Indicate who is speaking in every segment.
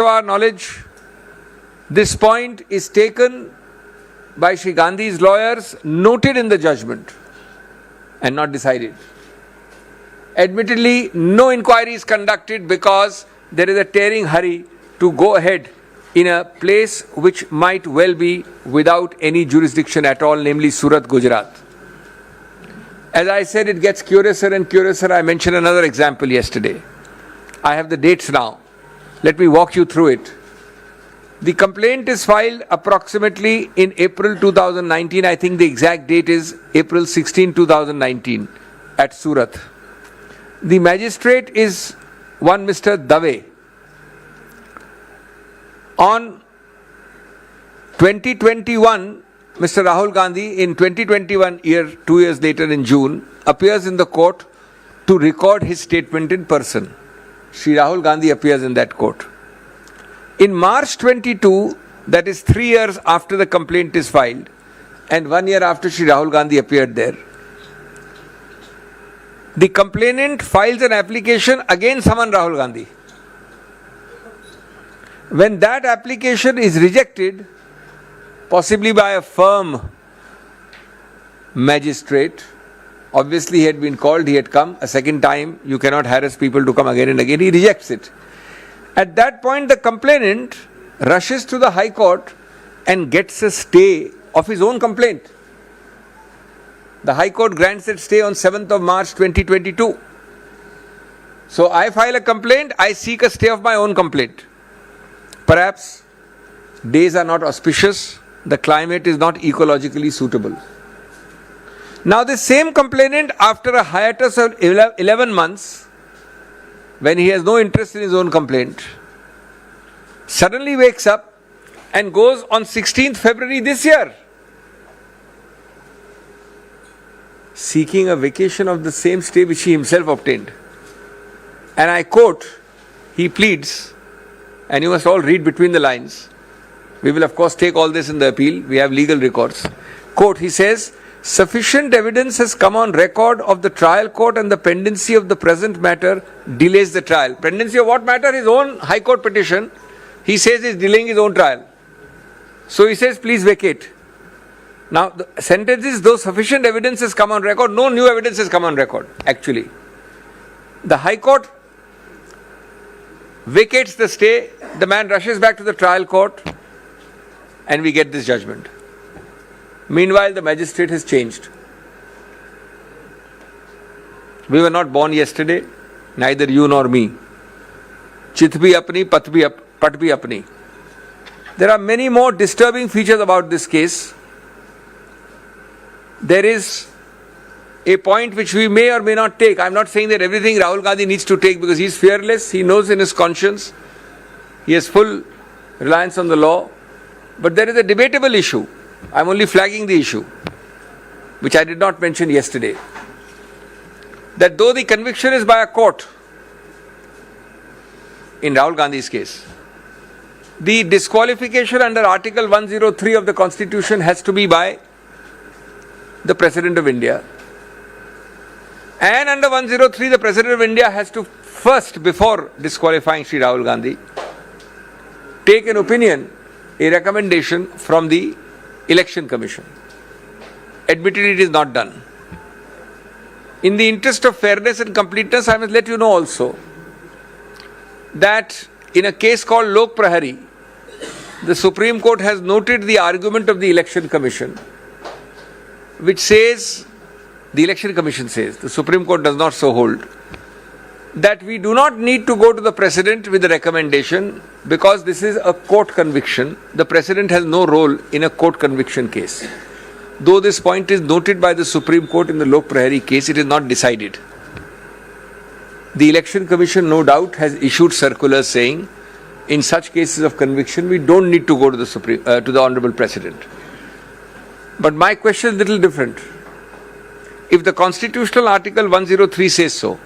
Speaker 1: To our knowledge, this point is taken by Shri Gandhi's lawyers, noted in the judgment and not decided. Admittedly, no inquiry is conducted because there is a tearing hurry to go ahead in a place which might well be without any jurisdiction at all, namely Surat, Gujarat. As I said, it gets curiouser and curiouser. I mentioned another example yesterday. I have the dates now. Let me walk you through it. The complaint is filed approximately in April 2019. I think the exact date is April 16, 2019 at Surat. The magistrate is one Mr. Dave. On 2021, Mr. Rahul Gandhi, in 2021 year, 2 years later in June, appears in the court to record his statement in person. Shri Rahul Gandhi appears in that court. In March 22, that is 3 years after the complaint is filed, and 1 year after Shri Rahul Gandhi appeared there, the complainant files an application against summon Rahul Gandhi. When that application is rejected, possibly by a firm magistrate, obviously he had been called, he had come a second time, you cannot harass people to come again and again, he rejects it. At that point, the complainant rushes to the High Court and gets a stay of his own complaint. The High Court grants that stay on 7th of March 2022. So I file a complaint, I seek a stay of my own complaint. Perhaps days are not auspicious, the climate is not ecologically suitable. Now this same complainant, after a hiatus of 11 months, when he has no interest in his own complaint, suddenly wakes up and goes on 16th February this year, seeking a vacation of the same stay which he himself obtained. And I quote, he pleads, and you must all read between the lines. We will of course take all this in the appeal, we have legal records. Quote, he says, sufficient evidence has come on record of the trial court and the pendency of the present matter delays the trial. Pendency of what matter? His own High Court petition. He says he is delaying his own trial. So he says, please vacate. Now the sentence is, though sufficient evidence has come on record, no new evidence has come on record actually. The High Court vacates the stay, the man rushes back to the trial court, and we get this judgment. Meanwhile, the magistrate has changed. We were not born yesterday, neither you nor me. Chit bhi apni, pat bhi apni. There are many more disturbing features about this case. There is a point which we may or may not take. I am not saying that everything Rahul Gandhi needs to take because he is fearless, he knows in his conscience, he has full reliance on the law. But there is a debatable issue. I am only flagging the issue, which I did not mention yesterday. That though the conviction is by a court, in Rahul Gandhi's case, the disqualification under Article 103 of the Constitution has to be by the President of India. And under 103, the President of India has to first, before disqualifying Shri Rahul Gandhi, take an opinion, a recommendation from the Election Commission. Admittedly, it is not done. In the interest of fairness and completeness, I must let you know also that in a case called Lok Prahari, the Supreme Court has noted the argument of the Election Commission, which says, the Election Commission says, the Supreme Court does not so hold, that we do not need to go to the President with the recommendation because this is a court conviction. The President has no role in a court conviction case. Though this point is noted by the Supreme Court in the Lok Prahari case, it is not decided. The Election Commission, no doubt, has issued circulars saying, in such cases of conviction, we don't need to go to the Honorable President. But my question is a little different. If the Constitutional Article 103 says so,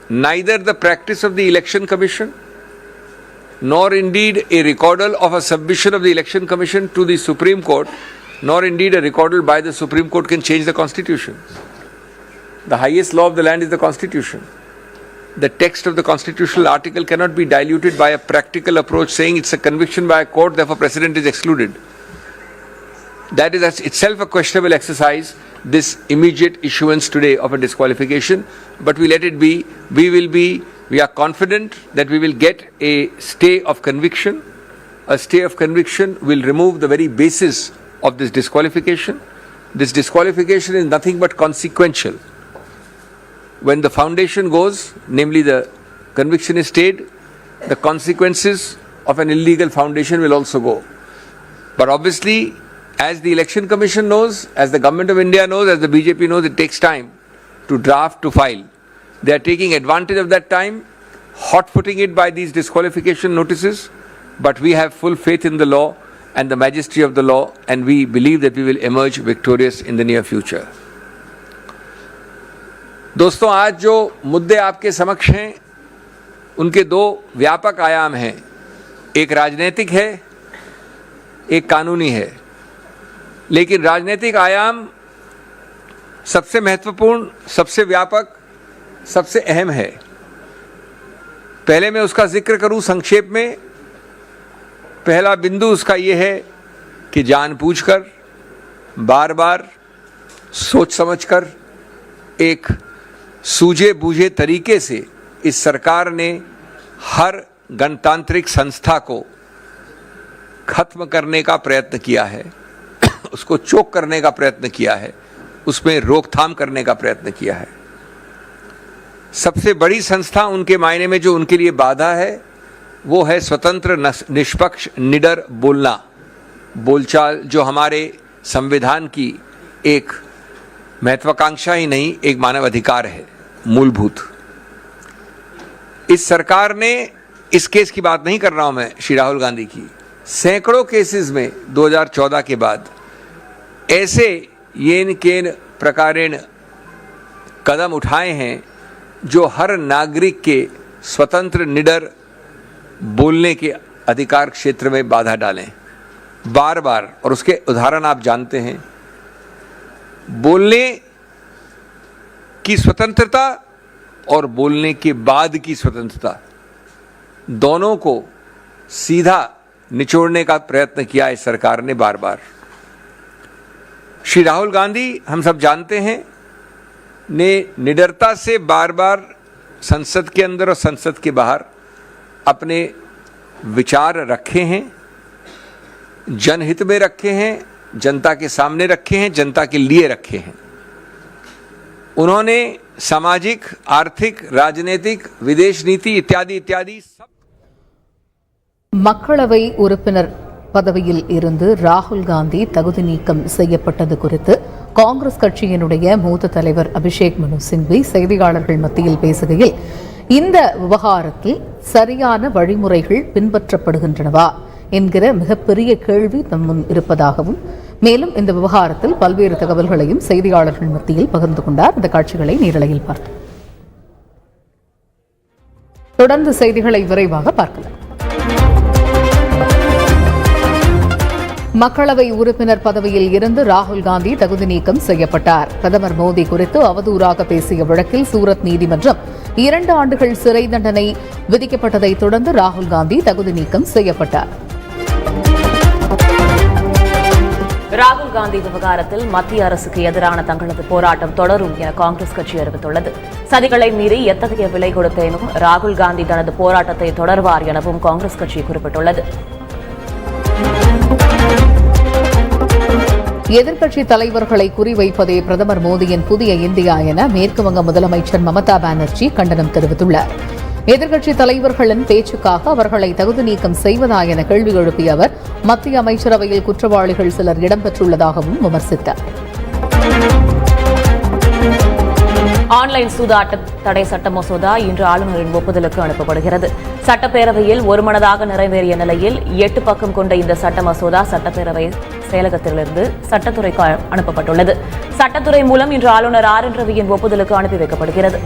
Speaker 1: neither the practice of the Election Commission, nor indeed a recordal of a submission of the Election Commission to the Supreme Court, nor indeed a recordal by the Supreme Court can change the Constitution. The highest law of the land is the Constitution. the text of the constitutional article cannot be diluted by a practical approach saying it's a conviction by a court, therefore precedent is excluded. That is itself a questionable exercise, this immediate issuance today of a disqualification, but we let it be. We are confident that we will get a stay of conviction. A stay of conviction will remove the very basis of this disqualification. This disqualification is nothing but consequential. When the foundation goes, namely the conviction is stayed, the consequences of an illegal foundation will also go. But obviously, as the Election Commission knows, as the Government of India knows, as the BJP knows, it takes time to draft, to file. They are taking advantage of that time, hot-footing it by these disqualification notices, but we have full faith in the law and the majesty of the law, and we believe that we will emerge victorious in the near future. दोस्तों, आज जो मुद्दे आपके समक्ष हैं उनके दो व्यापक आयाम हैं, एक राजनीतिक है, एक कानूनी है। लेकिन राजनीतिक आयाम सबसे महत्वपूर्ण, सबसे व्यापक, सबसे अहम है। पहले मैं उसका जिक्र करूं संक्षेप में। पहला बिंदु उसका ये है कि जानबूझकर, बार बार, सोच समझकर, एक सूझे बूझे तरीके से इस सरकार ने हर गणतांत्रिक संस्था को खत्म करने का प्रयत्न किया है, उसको चोक करने का प्रयत्न किया है, उसमें रोकथाम करने का प्रयत्न किया है। सबसे बड़ी संस्था उनके मायने में जो उनके लिए बाधा है वो है स्वतंत्र, निष्पक्ष, निडर बोलना, बोलचाल, जो हमारे संविधान की एक महत्वाकांक्षा ही नहीं, एक मानव अधिकार है, मूलभूत। इस सरकार ने, इस केस की बात नहीं कर रहा हूं मैं, श्री राहुल गांधी की, सैकड़ों केसेस में 2014 के बाद ऐसे येन केन प्रकारेण कदम उठाए हैं जो हर नागरिक के स्वतंत्र, निडर बोलने के अधिकार क्षेत्र में बाधा डालें, बार बार। और उसके उदाहरण आप जानते हैं। बोलने की स्वतंत्रता और बोलने के बाद की स्वतंत्रता, दोनों को सीधा निचोड़ने का प्रयत्न किया इस सरकार ने बार बार। श्री राहुल गांधी, हम सब जानते हैं, ने निडरता से बार बार संसद के अंदर और संसद के बाहर अपने विचार रखे हैं, जनहित में रखे हैं, जनता के सामने रखे हैं, जनता के लिए रखे हैं। उन्होंने सामाजिक, आर्थिक, राजनीतिक, विदेश नीति इत्यादि इत्यादि सब।
Speaker 2: மக்களவை உறுப்பினர் பதவியில் இருந்து ராகுல் காந்தி தகுதி நீக்கம் செய்யப்பட்டது குறித்து காங்கிரஸ் கட்சியினுடைய மூத்த தலைவர் அபிஷேக் மனு சிங்வி செய்தியாளர்கள் மத்தியில் பேசுகையில், இந்த விவகாரத்தில் சரியான வழிமுறைகள் பின்பற்றப்படுகின்றனவா என்கிற மிகப்பெரிய கேள்வி நம் முன் இருப்பதாகவும், மேலும் இந்த விவகாரத்தில் பல்வேறு தகவல்களையும் செய்தியாளர்கள் மத்தியில் பகிர்ந்து கொண்டார். இந்த காட்சிகளை நேரலையில் பார்த்தோம். தொடர்ந்து செய்திகளை விரைவாக பார்க்கலாம். மக்களவை உறுப்பினர் பதவியில் இருந்து ராகுல் காந்தி தகுதி நீக்கம் செய்யப்பட்டார். பிரதமர் மோடி குறித்து அவதூறாக பேசிய வழக்கில் சூரத் நீதிமன்றம் 2 ஆண்டுகள் சிறை தண்டனை விதிக்கப்பட்டதை தொடர்ந்து ராகுல் காந்தி தகுதி நீக்கம் செய்யப்பட்டார்.
Speaker 3: ராகுல் காந்தி விவகாரத்தில் மத்திய அரசுக்கு எதிரான தங்களது போராட்டம் தொடரும் என காங்கிரஸ் கட்சி அறிவித்துள்ளது. சதிகளை மீறி எத்தகைய விலை கொடுத்தேனும் ராகுல் காந்தி தனது போராட்டத்தை தொடர்வார் எனவும் காங்கிரஸ் கட்சி குறிப்பிட்டுள்ளது.
Speaker 2: எதிர்க்கட்சி தலைவர்களை குறிவைப்பதே பிரதமர் மோடியின் புதிய இந்தியா என மேற்குவங்க முதலமைச்சர் மமதா பானர்ஜி கண்டனம் தெரிவித்துள்ளார். எதிர்க்கட்சி தலைவர்களின் பேச்சுக்காக அவர்களை தகுதி நீக்கம் செய்வதா என கேள்வி எழுப்பிய அவர், மத்திய அமைச்சரவையில் குற்றவாளிகள் சிலர் இடம்பெற்றுள்ளதாகவும் விமர்சித்தார்.
Speaker 3: ஆன்லைன் சூதாட்ட தடை சட்ட மசோதா இன்று ஆளுநரின் ஒப்புதலுக்கு அனுப்பப்படுகிறது. சட்டப்பேரவையில் ஒருமனதாக நிறைவேறிய நிலையில் 8 பக்கம் கொண்ட இந்த சட்ட மசோதா சட்டப்பேரவை செயலகத்திலிருந்து சட்டத்துறைக்கு அனுப்பப்பட்டுள்ளது. சட்டத்துறை மூலம் இன்று ஆளுநர் ஆர் என் ரவியின் ஒப்புதலுக்கு அனுப்பி வைக்கப்படுகிறது.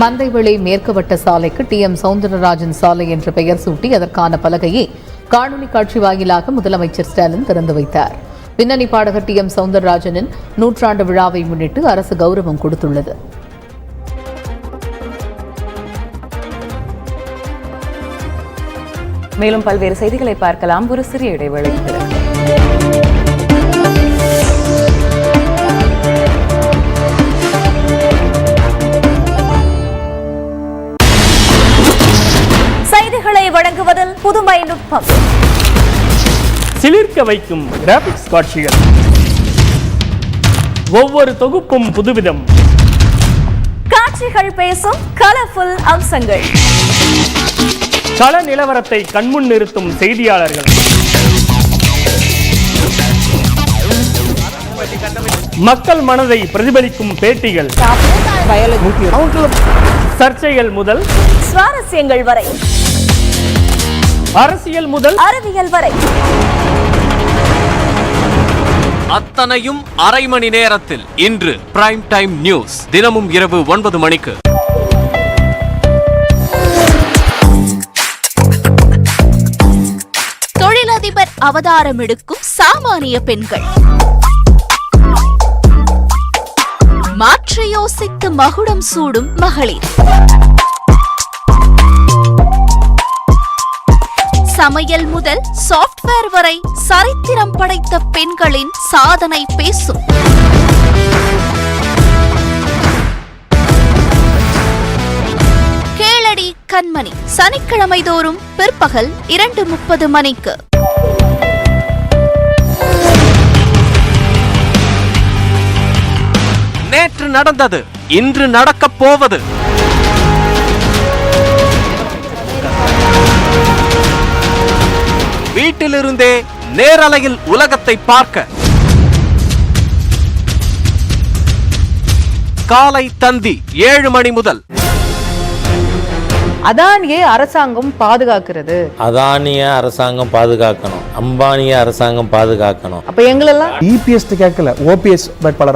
Speaker 2: மந்தைவெளி மேற்கு வட்ட சாலைக்கு TM சவுந்தரராஜன் சாலை என்ற பெயர் சூட்டி அதற்கான பலகையை காணொலி காட்சி வாயிலாக முதலமைச்சர் ஸ்டாலின் திறந்து வைத்தார். பின்னணி பாடகர் TM சௌந்தரராஜனின் 100ஆண்டு விழாவை முன்னிட்டு அரசு கௌரவம் கொடுத்துள்ளது.
Speaker 3: மேலும் பல்வேறு செய்திகளை பார்க்கலாம் ஒரு சிறிய இடைவேளைக்கு பிறகு. செய்திகளை வழங்குவதில் புதுமை நுட்பம்,
Speaker 4: சிலிர்க்க வைக்கும் கிராபிக்ஸ் காட்சிகள், ஒவ்வொரு தொகுப்பும் புதுவிதம்,
Speaker 3: காட்சிகள் பேசும் கலர்ஃபுல் அம்சங்கள்,
Speaker 4: கள நிலவரத்தை கண்முன் நிறுத்தும் செய்தியாளர்கள், மக்கள் மனதை பிரதிபலிக்கும் பேட்டிகள், சர்ச்சைகள் முதல்
Speaker 3: சுவாரஸ்யங்கள் வரை,
Speaker 4: அரசியல் முதல்
Speaker 3: அறிவியல் வரை,
Speaker 5: அத்தனையும் அரை மணி நேரத்தில். இன்று பிரைம் டைம் நியூஸ் தினமும் இரவு 9 மணிக்கு.
Speaker 6: தொழிலதிபர் அவதாரம் எடுக்கும் சாமானிய பெண்கள், மாற்றி யோசித்து மகுடம் சூடும் மகளிர், சமையல் முதல் சாப்ட்வேர் வரை சரித்திரம் படைத்த பெண்களின் சாதனை பேசும். கேளடி கண்மணி, சனிக்கிழமை தோறும் பிற்பகல் 2:30 மணிக்கு.
Speaker 5: நேற்று நடந்தது, இன்று நடக்கப் போவது. வீட்டிலிருந்தே நேரலையில் உலகத்தை பார்க்க காலை தந்தி 7 மணி முதல்.
Speaker 7: அதானியை அரசாங்கம் பாதுகாக்கிறது.
Speaker 8: அதானிய அரசாங்கம் பாதுகாக்கணும், அம்பானிய அரசாங்கம் பாதுகாக்கணும்.
Speaker 7: அப்ப எங்களெல்லாம்
Speaker 9: EPS கேட்கல, OPS வேட்பாளர்